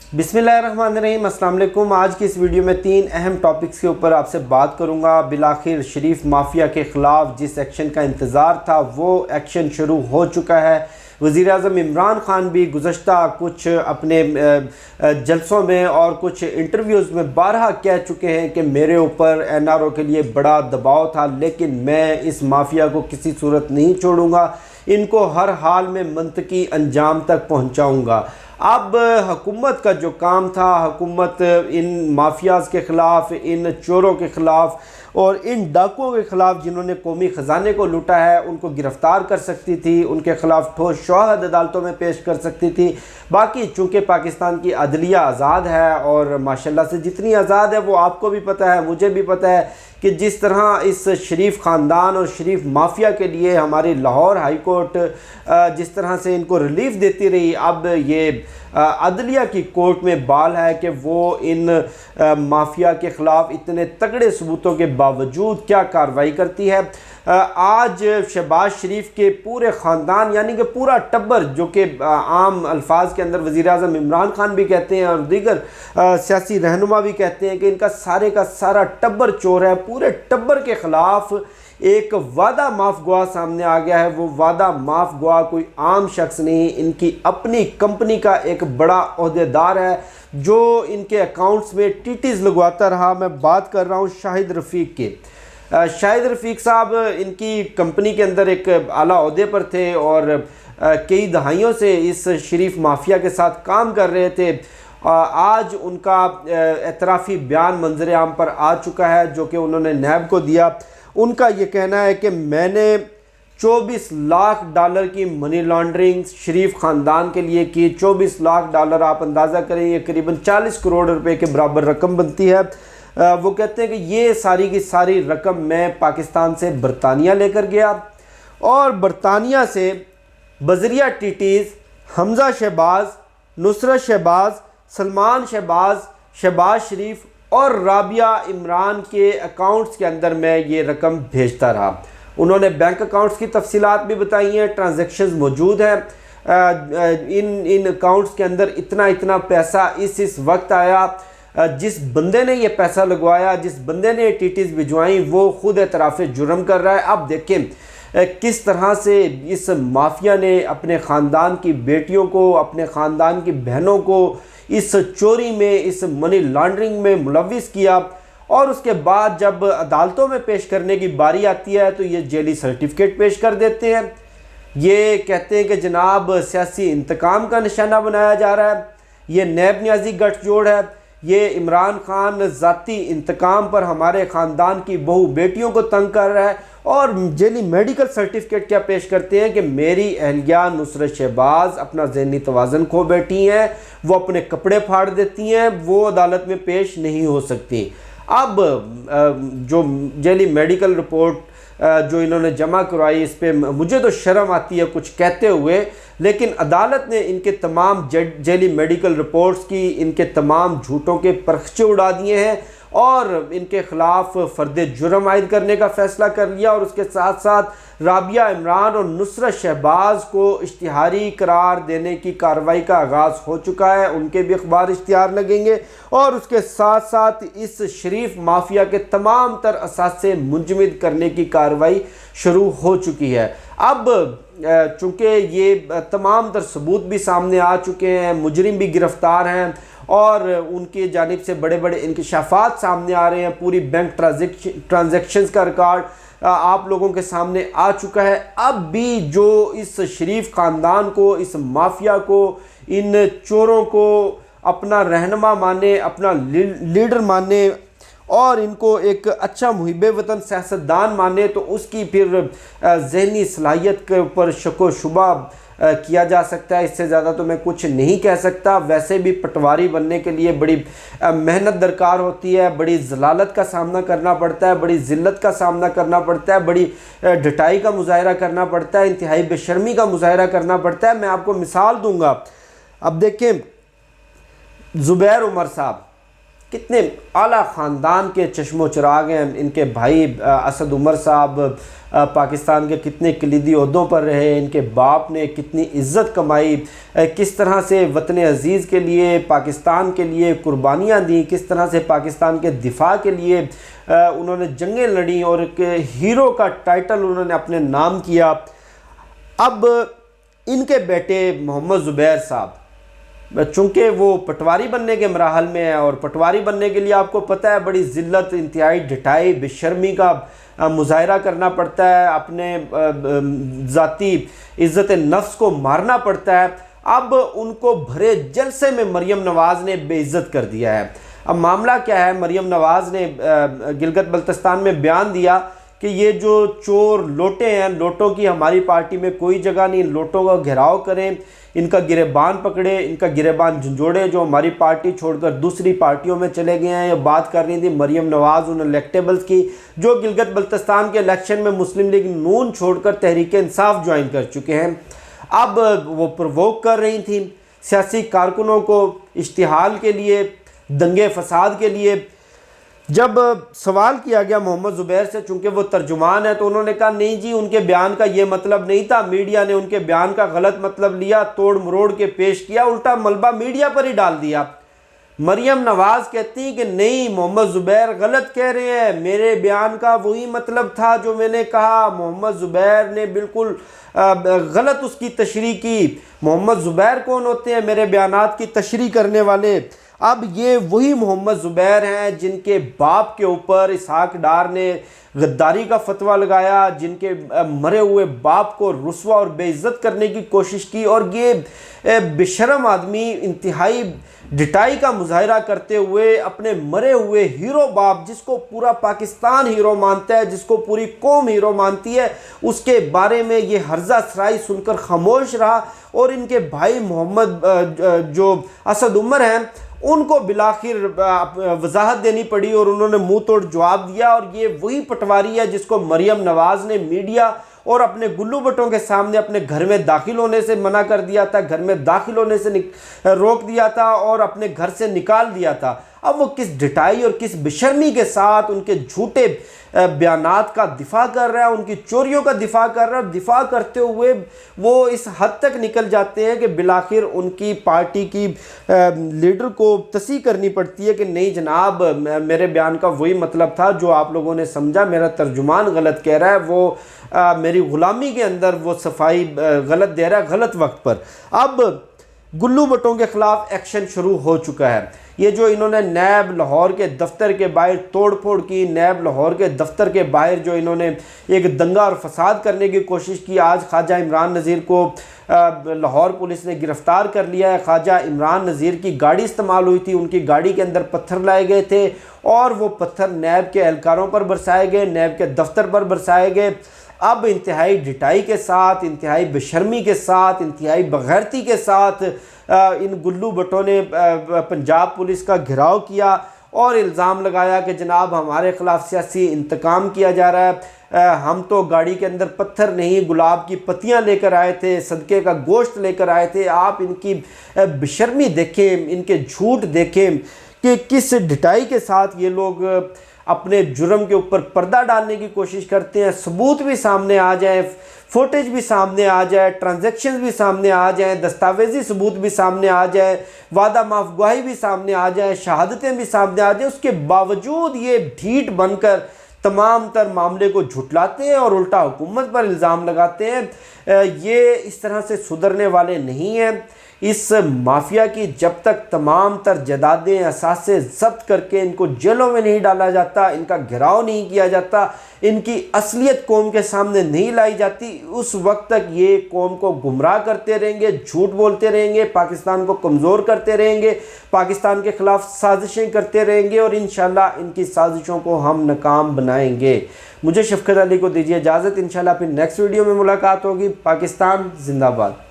बिस्मिल्लाहिर्रहमानिर्रहीम, अस्सलाम वालेकुम। आज की इस वीडियो में 3 अहम टॉपिक्स के ऊपर आपसे बात करूंगा। बिलाखिर शरीफ माफिया के ख़िलाफ़ जिस एक्शन का इंतज़ार था वो एक्शन शुरू हो चुका है। वज़ीर आज़म इमरान ख़ान भी गुज़श्ता कुछ अपने जलसों में और कुछ इंटरव्यूज़ में बारहा कह चुके हैं कि मेरे ऊपर NRO के लिए बड़ा दबाव था, लेकिन मैं इस माफिया को किसी सूरत नहीं छोड़ूंगा, इनको हर हाल में मंतकी अंजाम तक पहुँचाऊँगा। अब हुकूमत का जो काम था, हुकूमत इन माफियाज़ के ख़िलाफ़, इन चोरों के ख़िलाफ़ और इन डाकुओं के ख़िलाफ़ जिन्होंने कौमी ख़जाने को लूटा है, उनको गिरफ़्तार कर सकती थी, उनके ख़िलाफ़ ठोस शवाहद अदालतों में पेश कर सकती थी। बाकी चूँकि पाकिस्तान की अदलिया आज़ाद है और माशाल्लाह से जितनी आज़ाद है वो आपको भी पता है, मुझे भी पता है कि जिस तरह इस शरीफ ख़ानदान और शरीफ माफिया के लिए हमारी लाहौर हाई कोर्ट जिस तरह से इनको रिलीफ देती रही, अब ये अदलिया की कोर्ट में बाल है कि वो इन माफिया के ख़िलाफ़ इतने तगड़े सबूतों के बावजूद क्या कार्रवाई करती है। आज शहबाज शरीफ के पूरे ख़ानदान यानी कि पूरा टब्बर, जो कि आम अल्फाज के अंदर वज़ीर आज़म इमरान ख़ान भी कहते हैं और दीगर सियासी रहनुमा भी कहते हैं कि इनका सारे का सारा टब्बर चोर है। पूरे टब्बर के ख़िलाफ़ एक वादा माफ़ गुआ सामने आ गया है। वो वादा माफ़ गुआ कोई आम शख्स नहीं, इनकी अपनी कंपनी का एक बड़ा ओहदेदार है जो इनके अकाउंट्स में टीटीज़ लगवाता रहा। मैं बात कर रहा हूँ शाहिद रफ़ीक के। शाहिद रफ़ीक साहब इनकी कंपनी के अंदर एक आला ओहदे पर थे और कई दहाइयों से इस शरीफ माफिया के साथ काम कर रहे थे। आज उनका एतराफ़ी बयान मंजर आम पर आ चुका है जो कि उन्होंने नैब को दिया। उनका ये कहना है कि मैंने 24 लाख डॉलर की मनी लॉन्ड्रिंग शरीफ ख़ानदान के लिए की। 24 लाख डॉलर आप अंदाज़ा करें, ये करीबन 40 करोड़ रुपए के बराबर रकम बनती है। वो कहते हैं कि ये सारी की सारी रकम मैं पाकिस्तान से बरतानिया लेकर गया और बरतानिया से बजरिया टीटीज़ हमज़ा शहबाज, नुसरत शहबाज, सलमान शहबाज, शहबाज शरीफ और राबिया इमरान के अकाउंट्स के अंदर मैं ये रकम भेजता रहा। उन्होंने बैंक अकाउंट्स की तफसीलात भी बताई हैं, ट्रांजैक्शंस मौजूद हैं। इन अकाउंट्स के अंदर इतना इतना पैसा इस वक्त आया। जिस बंदे ने ये पैसा लगवाया, जिस बंदे ने टीटीज़ भिजवाई, वो खुद एतराफ़ जुर्म कर रहा है। अब देखें किस तरह से इस माफिया ने अपने ख़ानदान की बेटियों को, अपने ख़ानदान की बहनों को इस चोरी में, इस मनी लॉन्ड्रिंग में मुलव्विस किया और उसके बाद जब अदालतों में पेश करने की बारी आती है तो ये जेली सर्टिफिकेट पेश कर देते हैं। ये कहते हैं कि जनाब सियासी इंतकाम का निशाना बनाया जा रहा है, ये नैब न्याजी गठजोड़ है, ये इमरान खान ज़ाती इंतकाम पर हमारे ख़ानदान की बहू बेटियों को तंग कर रहा है। और जेली मेडिकल सर्टिफिकेट क्या पेश करते हैं कि मेरी अहलिया नुसरत शहबाज अपना ज़हनी तवाज़न खो बैठी हैं, वो अपने कपड़े फाड़ देती हैं, वो अदालत में पेश नहीं हो सकती। अब जो जेली मेडिकल रिपोर्ट जो इन्होंने जमा करवाई, इस पर मुझे तो शर्म आती है कुछ कहते हुए, लेकिन अदालत ने इनके तमाम जेली मेडिकल रिपोर्ट्स की, इनके तमाम झूठों के परखचे उड़ा दिए हैं और इनके ख़िलाफ़ फ़र्द जुर्म आयद करने का फ़ैसला कर लिया। और उसके साथ साथ राबिया इमरान और नुसरत शहबाज को इश्तिहारी करार देने की कार्रवाई का आगाज़ हो चुका है, उनके भी अखबार इश्तिहार लगेंगे। और उसके साथ साथ इस शरीफ माफिया के तमाम तर असासे मुंजमद करने की कार्रवाई शुरू हो चुकी है। अब चूँकि ये तमाम तर सबूत भी सामने आ चुके हैं, मुजरिम भी गिरफ़्तार हैं और उनकी जानिब से बड़े बड़े इंकशाफात सामने आ रहे हैं, पूरी बैंक ट्रांजैक्शंस का रिकॉर्ड आप लोगों के सामने आ चुका है। अब भी जो इस शरीफ ख़ानदान को, इस माफिया को, इन चोरों को अपना रहनुमा माने, अपना लीडर माने और इनको एक अच्छा मुहिब वतन सियासतदान माने, तो उसकी फिर ज़हनी सलाहियत के ऊपर शको शुबा किया जा सकता है। इससे ज़्यादा तो मैं कुछ नहीं कह सकता। वैसे भी पटवारी बनने के लिए बड़ी मेहनत दरकार होती है, बड़ी जलालत का सामना करना पड़ता है, बड़ी ज़िल्लत का सामना करना पड़ता है, बड़ी ढटाई का मुजाहरा करना पड़ता है, इंतहाई बेशर्मी का मुजाहरा करना पड़ता है। मैं आपको मिसाल दूंगा। अब देखें ज़ुबैर उमर साहब, कितने आला ख़ानदान के चश्मो चिराग हैं। इनके भाई असद उमर साहब पाकिस्तान के कितने कलीदी ओहदों पर रहे, इनके बाप ने कितनी इज़्ज़त कमाई, किस तरह से वतन अज़ीज़ के लिए, पाकिस्तान के लिए कुर्बानियाँ दी, किस तरह से पाकिस्तान के दिफा के लिए उन्होंने जंगें लड़ी और एक हीरो का टाइटल उन्होंने अपने नाम किया। अब इनके बेटे मोहम्मद ज़ुबैर साहब, चूँकि वो पटवारी बनने के मराहल में है, और पटवारी बनने के लिए आपको पता है बड़ी ज़िल्लत, इंतहाई ढिठाई, बेशर्मी का मुजाहरा करना पड़ता है, अपने ज़ाती इज़्ज़त नफ्स को मारना पड़ता है। अब उनको भरे जलसे में मरियम नवाज़ ने बेइज्जत कर दिया है। अब मामला क्या है, मरियम नवाज़ ने गिलगित बल्तिस्तान में बयान दिया कि ये जो चोर लोटे हैं, लोटों की हमारी पार्टी में कोई जगह नहीं, लोटों का घेराव करें, इनका गिरेबान पकड़े, इनका गिरेबान झंझोड़े जो हमारी पार्टी छोड़कर दूसरी पार्टियों में चले गए हैं। ये बात कर रही थी मरियम नवाज़ उन इलेक्टेबल्स की जो गिलगित बल्तिस्तान के इलेक्शन में मुस्लिम लीग नून छोड़कर तहरीक इंसाफ ज्वाइन कर चुके हैं। अब वो प्रवोक कर रही थी सियासी कारकुनों को इश्तिहाल के लिए, दंगे फसाद के लिए। जब सवाल किया गया मोहम्मद ज़ुबैर से, चूँकि वो तर्जुमान है, तो उन्होंने कहा नहीं जी, उनके बयान का ये मतलब नहीं था, मीडिया ने उनके बयान का गलत मतलब लिया, तोड़ मरोड़ के पेश किया, उल्टा मलबा मीडिया पर ही डाल दिया। मरियम नवाज़ कहती कि नहीं, मोहम्मद ज़ुबैर गलत कह रहे हैं, मेरे बयान का वही मतलब था जो मैंने कहा। मोहम्मद ज़ुबैर ने बिल्कुल गलत उसकी तशरीह की। मोहम्मद ज़ुबैर कौन होते हैं मेरे बयानात की तशरीह करने वाले? अब ये वही मोहम्मद ज़ुबैर हैं जिनके बाप के ऊपर इसहाक डार ने गद्दारी का फतवा लगाया, जिनके मरे हुए बाप को रुस्वा और बेइज्जत करने की कोशिश की, और ये बेशरम आदमी इंतहाई ढिठाई का मुजाहरा करते हुए अपने मरे हुए हीरो बाप, जिसको पूरा पाकिस्तान हीरो मानता है, जिसको पूरी कौम हीरो मानती है, उसके बारे में ये हर्जा सराई सुनकर खामोश रहा। और इनके भाई मोहम्मद जो असद उमर हैं, उनको बिलाखिर वजाहत देनी पड़ी और उन्होंने मुंह तोड़ जवाब दिया। और ये वही पटवारी है जिसको मरियम नवाज़ ने मीडिया और अपने गुल्लू भट्टों के सामने अपने घर में दाखिल होने से मना कर दिया था, घर में दाखिल होने से रोक दिया था और अपने घर से निकाल दिया था। अब वो किस ढिठाई और किस बेशर्मी के साथ उनके झूठे बयानात का दिफा कर रहा है, उनकी चोरियों का दिफा कर रहा है। दिफा करते हुए वो इस हद तक निकल जाते हैं कि बिलाखिर उनकी पार्टी की लीडर को तस्दीक करनी पड़ती है कि नहीं जनाब, मेरे बयान का वही मतलब था जो आप लोगों ने समझा, मेरा तर्जुमान गलत कह रहा है, वो मेरी ग़ुलामी के अंदर वो सफाई गलत दे रहा है गलत वक्त पर। अब गुल्लू भट्टों के खिलाफ एक्शन शुरू हो चुका है। ये जो इन्होंने नैब लाहौर के दफ्तर के बाहर तोड़ फोड़ की, नैब लाहौर के दफ्तर के बाहर जो इन्होंने एक दंगा और फसाद करने की कोशिश की, आज ख्वाजा इमरान नज़ीर को लाहौर पुलिस ने गिरफ़्तार कर लिया है। ख्वाजा इमरान नज़ीर की गाड़ी इस्तेमाल हुई थी, उनकी गाड़ी के अंदर पत्थर लाए गए थे और वो पत्थर नैब के एहलकारों पर बरसाए गए, नैब के दफ्तर पर बरसाए गए। अब इंतहाई ढिठाई के साथ, इंतहाई बेशर्मी के साथ, इंतहाई बगैरती के साथ इन गुल्लू भट्टों ने पंजाब पुलिस का घेराव किया और इल्ज़ाम लगाया कि जनाब हमारे ख़िलाफ़ सियासी इंतकाम किया जा रहा है। हम तो गाड़ी के अंदर पत्थर नहीं, गुलाब की पत्तियां लेकर आए थे, सदके का गोश्त लेकर आए थे। आप इनकी बेशर्मी देखें, इनके झूठ देखें कि किस ढिठाई के साथ ये लोग अपने जुर्म के ऊपर पर्दा डालने की कोशिश करते हैं। सबूत भी सामने आ जाए, फुटेज भी सामने आ जाए, ट्रांजैक्शंस भी सामने आ जाए, दस्तावेजी सबूत भी सामने आ जाए, वादा माफगुआही भी सामने आ जाए, शहादतें भी सामने आ जाए, उसके बावजूद ये ढीठ बनकर तमाम तर मामले को झुटलाते हैं और उल्टा हुकूमत पर इल्ज़ाम लगाते हैं। ये इस तरह से सुधरने वाले नहीं हैं। इस माफिया की जब तक तमाम तर जदादें असासे जब्त करके इनको जेलों में नहीं डाला जाता, इनका घेराव नहीं किया जाता, इनकी असलियत कौम के सामने नहीं लाई जाती, उस वक्त तक ये कौम को गुमराह करते रहेंगे, झूठ बोलते रहेंगे, पाकिस्तान को कमज़ोर करते रहेंगे, पाकिस्तान के ख़िलाफ़ साजिशें करते रहेंगे और इंशाल्लाह इनकी साजिशों को हम नाकाम बनाएंगे। मुझे शफ़क़त अली को दीजिए इजाज़त। इंशाल्लाह फिर नेक्स्ट वीडियो में मुलाकात होगी। पाकिस्तान जिंदाबाद।